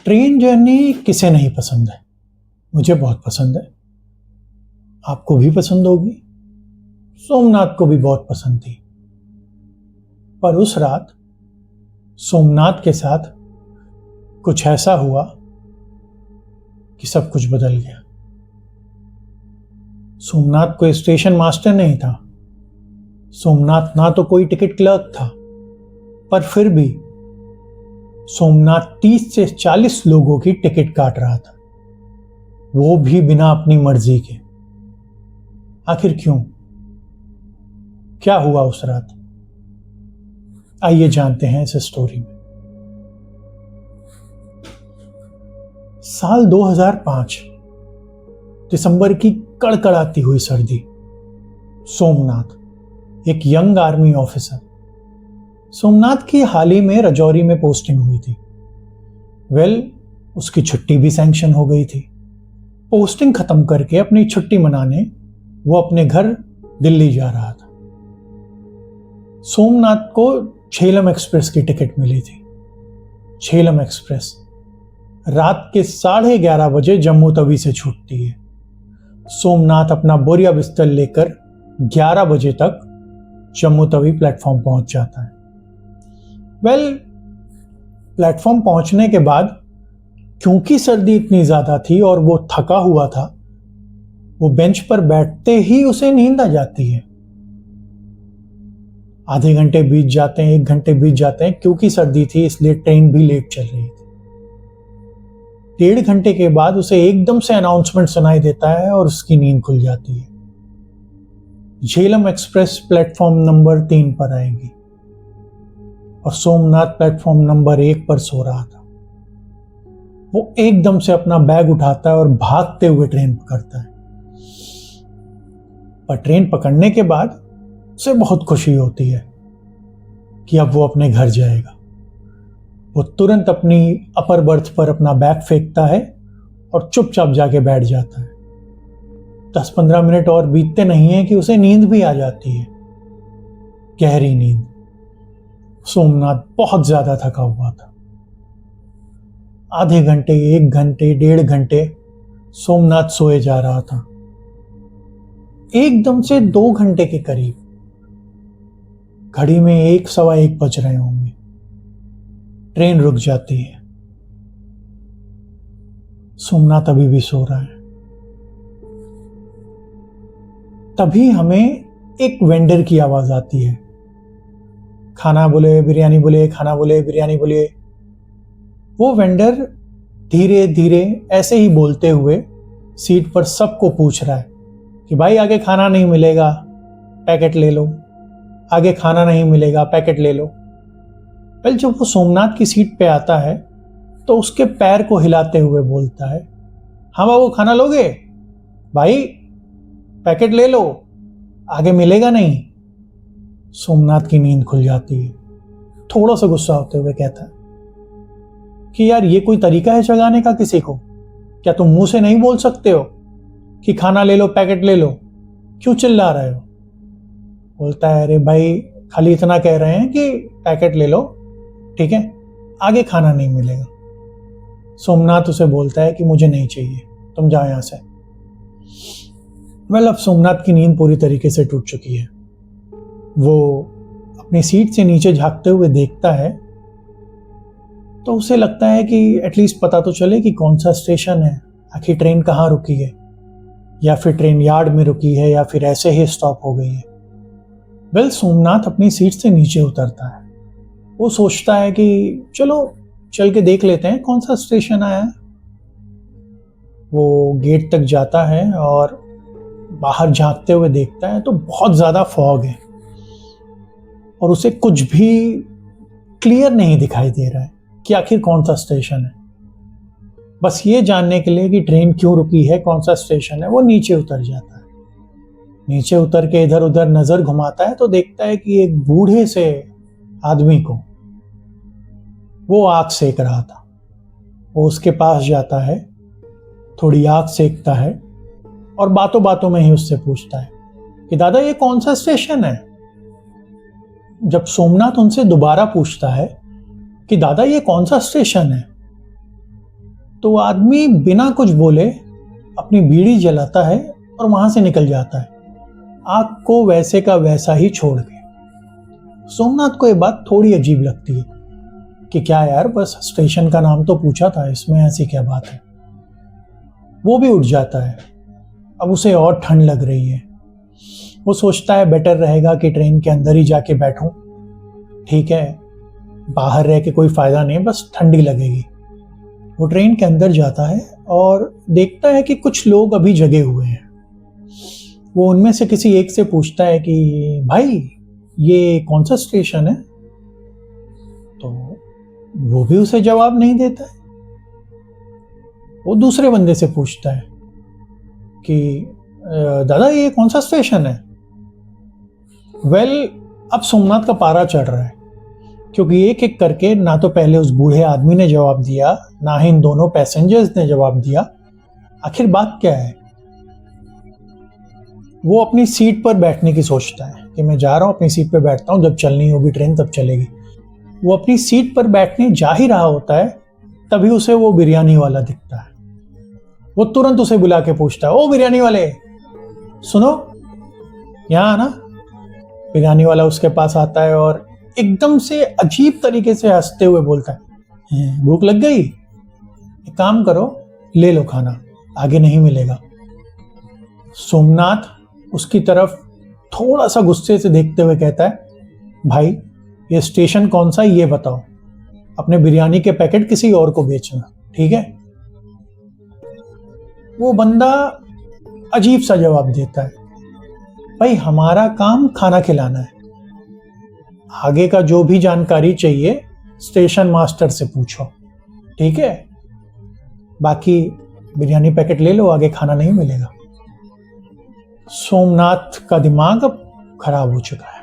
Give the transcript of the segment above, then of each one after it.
Train journey किसे नहीं पसंद है। मुझे बहुत पसंद है, आपको भी पसंद होगी। सोमनाथ को भी बहुत पसंद थी। पर उस रात सोमनाथ के साथ कुछ ऐसा हुआ कि सब कुछ बदल गया। सोमनाथ कोई स्टेशन मास्टर नहीं था, सोमनाथ ना तो कोई टिकट क्लर्क था, पर फिर भी सोमनाथ 30 से 40 लोगों की टिकट काट रहा था, वो भी बिना अपनी मर्जी के। आखिर क्यों? क्या हुआ उस रात? आइए जानते हैं इस स्टोरी में। साल 2005, दिसंबर की कड़कड़ाती हुई सर्दी। सोमनाथ, एक यंग आर्मी ऑफिसर। सोमनाथ की हाल ही में रजौरी में पोस्टिंग हुई थी। उसकी छुट्टी भी सैंक्शन हो गई थी। पोस्टिंग खत्म करके अपनी छुट्टी मनाने वो अपने घर दिल्ली जा रहा था। सोमनाथ को झेलम एक्सप्रेस की टिकट मिली थी। झेलम एक्सप्रेस रात के 11:30 बजे जम्मू तवी से छूटती है। सोमनाथ अपना बोरिया बिस्तर लेकर 11 बजे तक जम्मू तवी प्लेटफॉर्म पहुंच जाता है। प्लेटफॉर्म पहुंचने के बाद क्योंकि सर्दी इतनी ज्यादा थी और वो थका हुआ था, वो बेंच पर बैठते ही उसे नींद आ जाती है। आधे घंटे बीत जाते हैं, 1 घंटे बीत जाते हैं। क्योंकि सर्दी थी इसलिए ट्रेन भी लेट चल रही थी। 1.5 घंटे के बाद उसे एकदम से अनाउंसमेंट सुनाई देता है और उसकी नींद खुल जाती है। झेलम एक्सप्रेस प्लेटफॉर्म नंबर 3 पर आएगी और सोमनाथ प्लेटफॉर्म नंबर 1 पर सो रहा था। वो एकदम से अपना बैग उठाता है और भागते हुए ट्रेन पकड़ता है। पर ट्रेन पकड़ने के बाद उसे बहुत खुशी होती है कि अब वो अपने घर जाएगा। वो तुरंत अपनी अपर बर्थ पर अपना बैग फेंकता है और चुपचाप जाके बैठ जाता है। 10-15 मिनट और बीतते नहीं है कि उसे नींद भी आ जाती है, गहरी नींद। सोमनाथ बहुत ज्यादा थका हुआ था। आधे घंटे, 1 घंटे, 1.5 घंटे सोमनाथ सोए जा रहा था। एकदम से 2 घंटे के करीब घड़ी में 1-1:15 बज रहे होंगे, ट्रेन रुक जाती है। सोमनाथ अभी भी सो रहा है। तभी हमें एक वेंडर की आवाज आती है, खाना बोले, बिरयानी बोले, खाना बोले, बिरयानी बोले। वो वेंडर धीरे धीरे ऐसे ही बोलते हुए सीट पर सबको पूछ रहा है कि भाई आगे खाना नहीं मिलेगा, पैकेट ले लो, आगे खाना नहीं मिलेगा, पैकेट ले लो। जब वो सोमनाथ की सीट पे आता है तो उसके पैर को हिलाते हुए बोलता है, हाँ बाबू खाना लोगे? भाई पैकेट ले लो, आगे मिलेगा नहीं। सोमनाथ की नींद खुल जाती है। थोड़ा सा गुस्सा होते हुए कहता है कि यार ये कोई तरीका है जगाने का किसी को? क्या तुम मुंह से नहीं बोल सकते हो कि खाना ले लो, पैकेट ले लो? क्यों चिल्ला रहे हो? बोलता है, अरे भाई खाली इतना कह रहे हैं कि पैकेट ले लो, ठीक है, आगे खाना नहीं मिलेगा। सोमनाथ उसे बोलता है कि मुझे नहीं चाहिए, तुम जाओ यहां से। अब सोमनाथ की नींद पूरी तरीके से टूट चुकी है। वो अपनी सीट से नीचे झांकते हुए देखता है तो उसे लगता है कि एटलीस्ट पता तो चले कि कौन सा स्टेशन है, आखिर ट्रेन कहाँ रुकी है, या फिर ट्रेन यार्ड में रुकी है, या फिर ऐसे ही स्टॉप हो गई है। सोमनाथ अपनी सीट से नीचे उतरता है। वो सोचता है कि चलो चल के देख लेते हैं कौन सा स्टेशन आया है। वो गेट तक जाता है और बाहर झांकते हुए देखता है तो बहुत ज्यादा फॉग है और उसे कुछ भी क्लियर नहीं दिखाई दे रहा है कि आखिर कौन सा स्टेशन है। बस ये जानने के लिए कि ट्रेन क्यों रुकी है, कौन सा स्टेशन है, वो नीचे उतर जाता है। नीचे उतर के इधर उधर नजर घुमाता है तो देखता है कि एक बूढ़े से आदमी को वो आग सेक रहा था। वो उसके पास जाता है, थोड़ी आग सेकता है और बातों बातों में ही उससे पूछता है कि दादा ये कौन सा स्टेशन है। जब सोमनाथ उनसे दोबारा पूछता है कि दादा ये कौन सा स्टेशन है, तो आदमी बिना कुछ बोले अपनी बीड़ी जलाता है और वहां से निकल जाता है, आग को वैसे का वैसा ही छोड़ के। सोमनाथ को ये बात थोड़ी अजीब लगती है कि क्या यार, बस स्टेशन का नाम तो पूछा था, इसमें ऐसी क्या बात है। वो भी उठ जाता है। अब उसे और ठंड लग रही है। वो सोचता है बेटर रहेगा कि ट्रेन के अंदर ही जाके बैठूं। ठीक है, बाहर रह के कोई फायदा नहीं, बस ठंडी लगेगी। वो ट्रेन के अंदर जाता है और देखता है कि कुछ लोग अभी जगे हुए हैं। वो उनमें से किसी एक से पूछता है कि भाई ये कौन सा स्टेशन है? तो वो भी उसे जवाब नहीं देता है। वो दूसरे बंदे से पूछता है कि दादा ये कौन सा स्टेशन है? अब सोमनाथ का पारा चढ़ रहा है, क्योंकि एक एक करके ना तो पहले उस बूढ़े आदमी ने जवाब दिया, ना ही इन दोनों पैसेंजर्स ने जवाब दिया। आखिर बात क्या है? वो अपनी सीट पर बैठने की सोचता है कि मैं जा रहा हूं, अपनी सीट पर बैठता हूं, जब चलनी होगी ट्रेन तब चलेगी। वो अपनी सीट पर बैठने जा ही रहा होता है, तभी उसे वो बिरयानी वाला दिखता है। वो तुरंत उसे बुला के पूछता है, ओ बिरयानी वाले, सुनो, यहां आना। बिरयानी वाला उसके पास आता है और एकदम से अजीब तरीके से हंसते हुए बोलता है, भूख लग गई? एक काम करो, ले लो खाना, आगे नहीं मिलेगा। सोमनाथ उसकी तरफ थोड़ा सा गुस्से से देखते हुए कहता है, भाई ये स्टेशन कौन सा है ये बताओ, अपने बिरयानी के पैकेट किसी और को बेचना, ठीक है? वो बंदा अजीब सा जवाब देता है, भाई हमारा काम खाना खिलाना है, आगे का जो भी जानकारी चाहिए स्टेशन मास्टर से पूछो, ठीक है? बाकी बिरयानी पैकेट ले लो, आगे खाना नहीं मिलेगा। सोमनाथ का दिमाग अब खराब हो चुका है।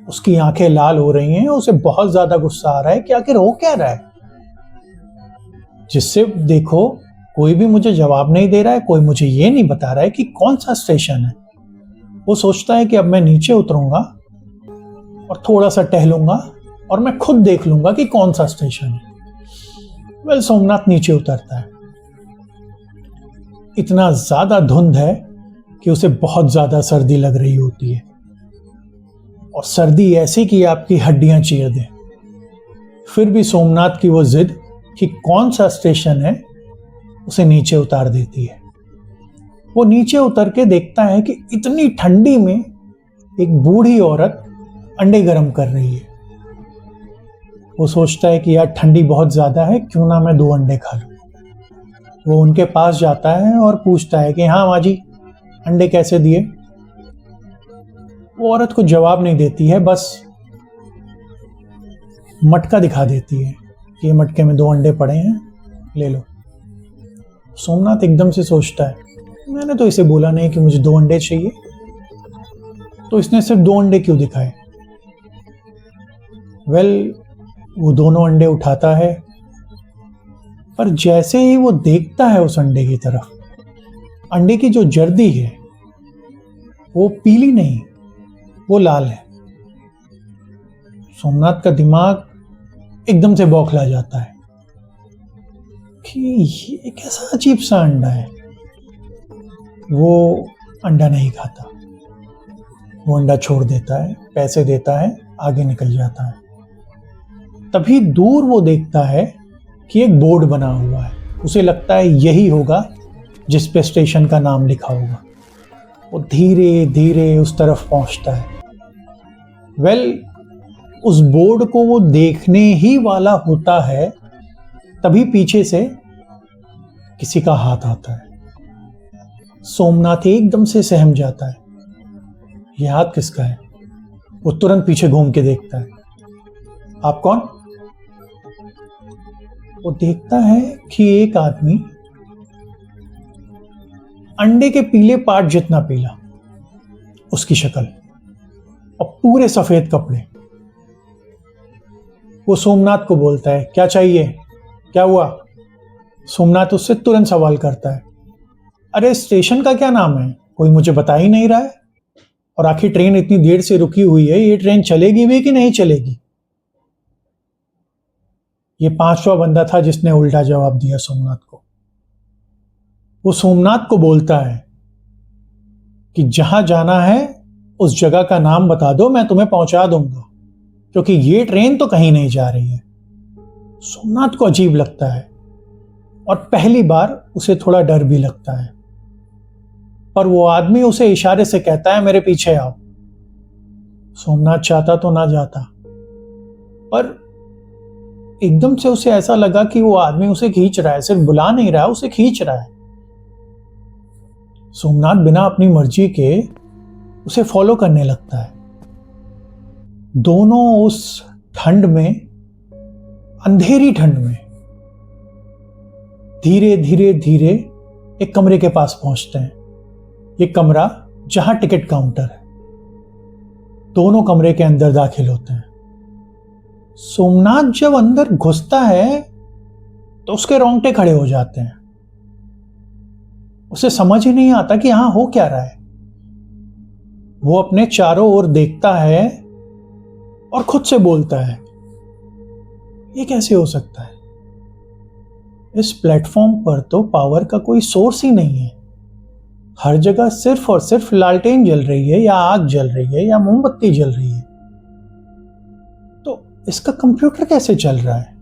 उसकी आंखें लाल हो रही हैं, उसे बहुत ज्यादा गुस्सा आ रहा है कि आखिर हो क्या रहा है। जिससे देखो कोई भी मुझे जवाब नहीं दे रहा है, कोई मुझे ये नहीं बता रहा है कि कौन सा स्टेशन है। वो सोचता है कि अब मैं नीचे उतरूंगा और थोड़ा सा टहलूंगा और मैं खुद देख लूंगा कि कौन सा स्टेशन है। सोमनाथ नीचे उतरता है। इतना ज्यादा धुंध है कि उसे बहुत ज्यादा सर्दी लग रही होती है, और सर्दी ऐसी कि आपकी हड्डियां चीर दे। फिर भी सोमनाथ की वो जिद कि कौन सा स्टेशन है उसे नीचे उतार देती है। वो नीचे उतर के देखता है कि इतनी ठंडी में एक बूढ़ी औरत अंडे गरम कर रही है। वो सोचता है कि यार ठंडी बहुत ज्यादा है, क्यों ना मैं 2 अंडे खा लूं। वो उनके पास जाता है और पूछता है कि हाँ माँ जी, अंडे कैसे दिए? वो औरत को जवाब नहीं देती है, बस मटका दिखा देती है कि ये मटके में 2 अंडे पड़े हैं, ले लो। सोमनाथ एकदम से सोचता है, मैंने तो इसे बोला नहीं कि मुझे 2 अंडे चाहिए, तो इसने सिर्फ 2 अंडे क्यों दिखाए? वो दोनों अंडे उठाता है, पर जैसे ही वो देखता है उस अंडे की तरफ, अंडे की जो जर्दी है वो पीली नहीं, वो लाल है। सोमनाथ का दिमाग एकदम से बौखला जाता है कि ये कैसा अजीब सा अंडा है। वो अंडा नहीं खाता, वो अंडा छोड़ देता है, पैसे देता है, आगे निकल जाता है। तभी दूर वो देखता है कि एक बोर्ड बना हुआ है। उसे लगता है यही होगा जिस पे स्टेशन का नाम लिखा होगा। वो धीरे धीरे उस तरफ पहुंचता है। उस बोर्ड को वो देखने ही वाला होता है, तभी पीछे से किसी का हाथ आता है। सोमनाथ एकदम से सहम जाता है, यह हाथ किसका है? वो तुरंत पीछे घूम के देखता है, आप कौन? वो देखता है कि एक आदमी अंडे के पीले पार्ट जितना पीला, उसकी शक्ल और पूरे सफेद कपड़े। वो सोमनाथ को बोलता है, क्या चाहिए, क्या हुआ? सोमनाथ उससे तुरंत सवाल करता है, अरे स्टेशन का क्या नाम है? कोई मुझे बता ही नहीं रहा है, और आखिर ट्रेन इतनी देर से रुकी हुई है, ये ट्रेन चलेगी भी कि नहीं चलेगी? ये 5वां बंदा था जिसने उल्टा जवाब दिया सोमनाथ को। वो सोमनाथ को बोलता है कि जहां जाना है उस जगह का नाम बता दो, मैं तुम्हें पहुंचा दूंगा, क्योंकि ये ट्रेन तो कहीं नहीं जा रही है। सोमनाथ को अजीब लगता है और पहली बार उसे थोड़ा डर भी लगता है, पर वो आदमी उसे इशारे से कहता है मेरे पीछे आओ। सोमनाथ चाहता तो ना जाता, पर एकदम से उसे ऐसा लगा कि वो आदमी उसे खींच रहा है, सिर्फ बुला नहीं रहा है, उसे खींच रहा है। सोमनाथ बिना अपनी मर्जी के उसे फॉलो करने लगता है। दोनों उस ठंड में, अंधेरी ठंड में, धीरे धीरे धीरे एक कमरे के पास पहुंचते हैं। ये कमरा जहां टिकट काउंटर है। दोनों कमरे के अंदर दाखिल होते हैं। सोमनाथ जब अंदर घुसता है तो उसके रोंगटे खड़े हो जाते हैं। उसे समझ ही नहीं आता कि यहां हो क्या रहा है। वो अपने चारों ओर देखता है और खुद से बोलता है ये कैसे हो सकता है? इस प्लेटफॉर्म पर तो पावर का कोई सोर्स ही नहीं है। हर जगह सिर्फ और सिर्फ लालटेन जल रही है, या आग जल रही है, या मोमबत्ती जल रही है। तो इसका कंप्यूटर कैसे चल रहा है?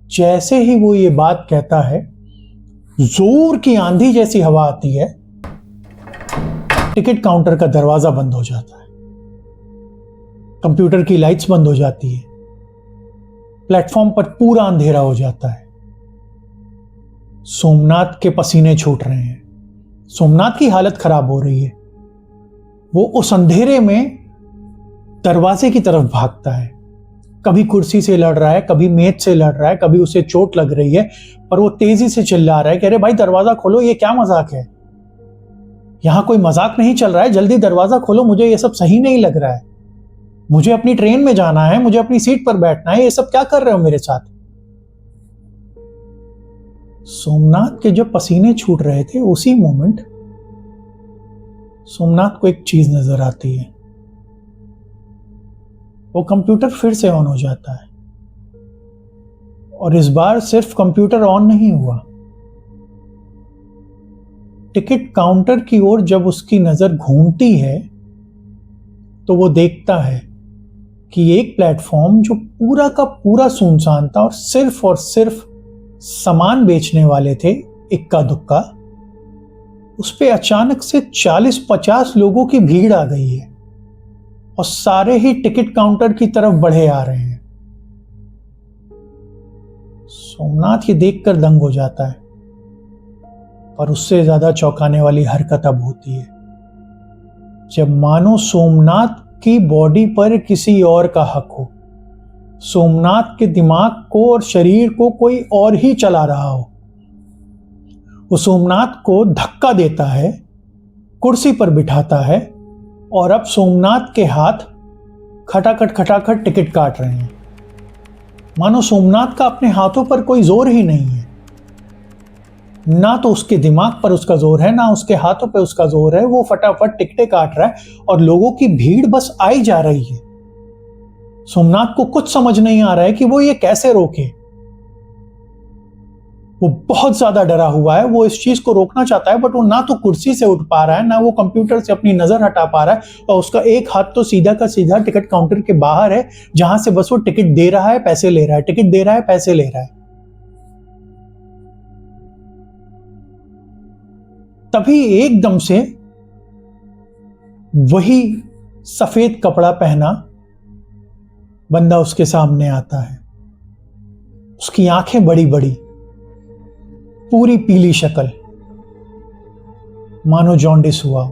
जैसे ही वो ये बात कहता है, जोर की आंधी जैसी हवा आती है। टिकट काउंटर का दरवाजा बंद हो जाता है। कंप्यूटर की लाइट्स बंद हो जाती है। प्लेटफॉर्म पर पूरा अंधेरा हो जाता है। सोमनाथ के पसीने छूट रहे हैं। सोमनाथ की हालत खराब हो रही है। वो उस अंधेरे में दरवाजे की तरफ भागता है। कभी कुर्सी से लड़ रहा है, कभी मेज से लड़ रहा है, कभी उसे चोट लग रही है, पर वो तेजी से चिल्ला रहा है कि अरे भाई दरवाजा खोलो, ये क्या मजाक है? यहां कोई मजाक नहीं चल रहा है, जल्दी दरवाजा खोलो, मुझे ये सब सही नहीं लग रहा है। मुझे अपनी ट्रेन में जाना है, मुझे अपनी सीट पर बैठना है, ये सब क्या कर रहे हो मेरे साथ? सोमनाथ के जब पसीने छूट रहे थे, उसी मोमेंट सोमनाथ को एक चीज नजर आती है। वो कंप्यूटर फिर से ऑन हो जाता है, और इस बार सिर्फ कंप्यूटर ऑन नहीं हुआ। टिकट काउंटर की ओर जब उसकी नजर घूमती है तो वो देखता है कि एक प्लेटफॉर्म जो पूरा का पूरा सुनसान था और सिर्फ सामान बेचने वाले थे इक्का दुक्का, उस पे अचानक से 40-50 लोगों की भीड़ आ गई है और सारे ही टिकट काउंटर की तरफ बढ़े आ रहे हैं। सोमनाथ ये देखकर दंग हो जाता है, पर उससे ज्यादा चौंकाने वाली हरकत अब होती है जब मानो सोमनाथ की बॉडी पर किसी और का हक हो। सोमनाथ के दिमाग को और शरीर को कोई और ही चला रहा हो। वो सोमनाथ को धक्का देता है, कुर्सी पर बिठाता है, और अब सोमनाथ के हाथ खटाखट खटाखट टिकट काट रहे हैं। मानो सोमनाथ का अपने हाथों पर कोई जोर ही नहीं है। ना तो उसके दिमाग पर उसका जोर है, ना उसके हाथों पे उसका जोर है। वो फटाफट टिकटें काट रहा है और लोगों की भीड़ बस आई जा रही है। सोमनाथ को कुछ समझ नहीं आ रहा है कि वो ये कैसे रोके। वो बहुत ज्यादा डरा हुआ है। वो इस चीज को रोकना चाहता है, बट वो ना तो कुर्सी से उठ पा रहा है, ना वो कंप्यूटर से अपनी नजर हटा पा रहा है, और उसका एक हाथ तो सीधा का सीधा टिकट काउंटर के बाहर है, जहां से बस वो टिकट दे रहा है, पैसे ले रहा है, टिकट दे रहा है, पैसे ले रहा है। तभी एकदम से वही सफेद कपड़ा पहना बंदा उसके सामने आता है। उसकी आंखें बड़ी बड़ी, पूरी पीली शक्ल, मानो जॉन्डिस हुआ।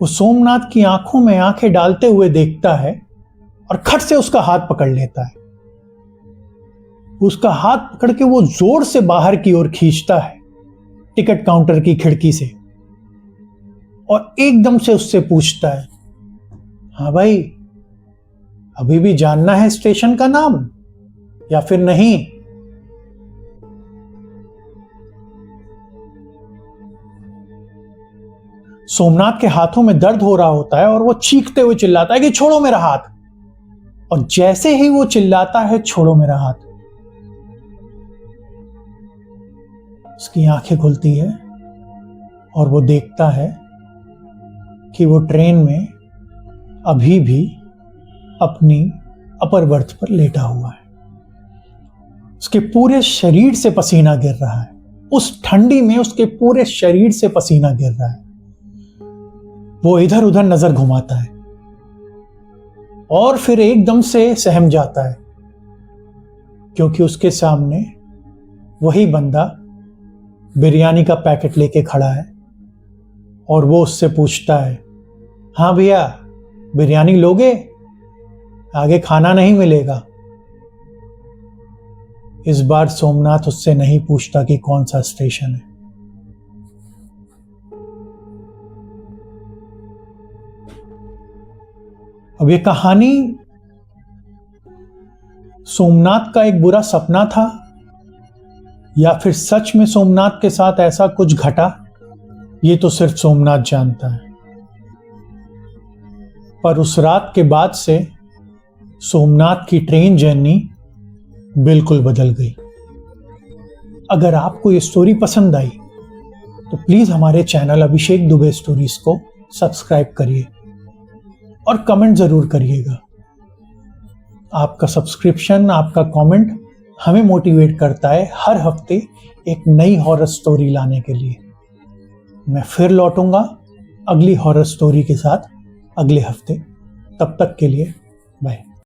वो सोमनाथ की आंखों में आंखें डालते हुए देखता है और खट से उसका हाथ पकड़ लेता है। उसका हाथ पकड़ के वो जोर से बाहर की ओर खींचता है, टिकट काउंटर की खिड़की से, और एकदम से उससे पूछता है, हाँ भाई, अभी भी जानना है स्टेशन का नाम या फिर नहीं? सोमनाथ के हाथों में दर्द हो रहा होता है और वो चीखते हुए चिल्लाता है कि छोड़ो मेरा हाथ। और जैसे ही वो चिल्लाता है छोड़ो मेरा हाथ, उसकी आंखें खुलती है और वो देखता है कि वो ट्रेन में अभी भी अपनी अपर बर्थ पर लेटा हुआ है। उसके पूरे शरीर से पसीना गिर रहा है, उस ठंडी में उसके पूरे शरीर से पसीना गिर रहा है। वो इधर उधर नजर घुमाता है और फिर एकदम से सहम जाता है, क्योंकि उसके सामने वही बंदा बिरयानी का पैकेट लेके खड़ा है और वो उससे पूछता है, हाँ भैया बिरयानी लोगे? आगे खाना नहीं मिलेगा। इस बार सोमनाथ उससे नहीं पूछता कि कौन सा स्टेशन है। अब ये कहानी सोमनाथ का एक बुरा सपना था या फिर सच में सोमनाथ के साथ ऐसा कुछ घटा, ये तो सिर्फ सोमनाथ जानता है। पर उस रात के बाद से सोमनाथ की ट्रेन जर्नी बिल्कुल बदल गई। अगर आपको ये स्टोरी पसंद आई तो प्लीज हमारे चैनल अभिषेक दुबे स्टोरीज को सब्सक्राइब करिए और कमेंट जरूर करिएगा। आपका सब्सक्रिप्शन, आपका कमेंट हमें मोटिवेट करता है हर हफ्ते एक नई हॉरर स्टोरी लाने के लिए। मैं फिर लौटूंगा अगली हॉरर स्टोरी के साथ अगले हफ्ते। तब तक के लिए बाय।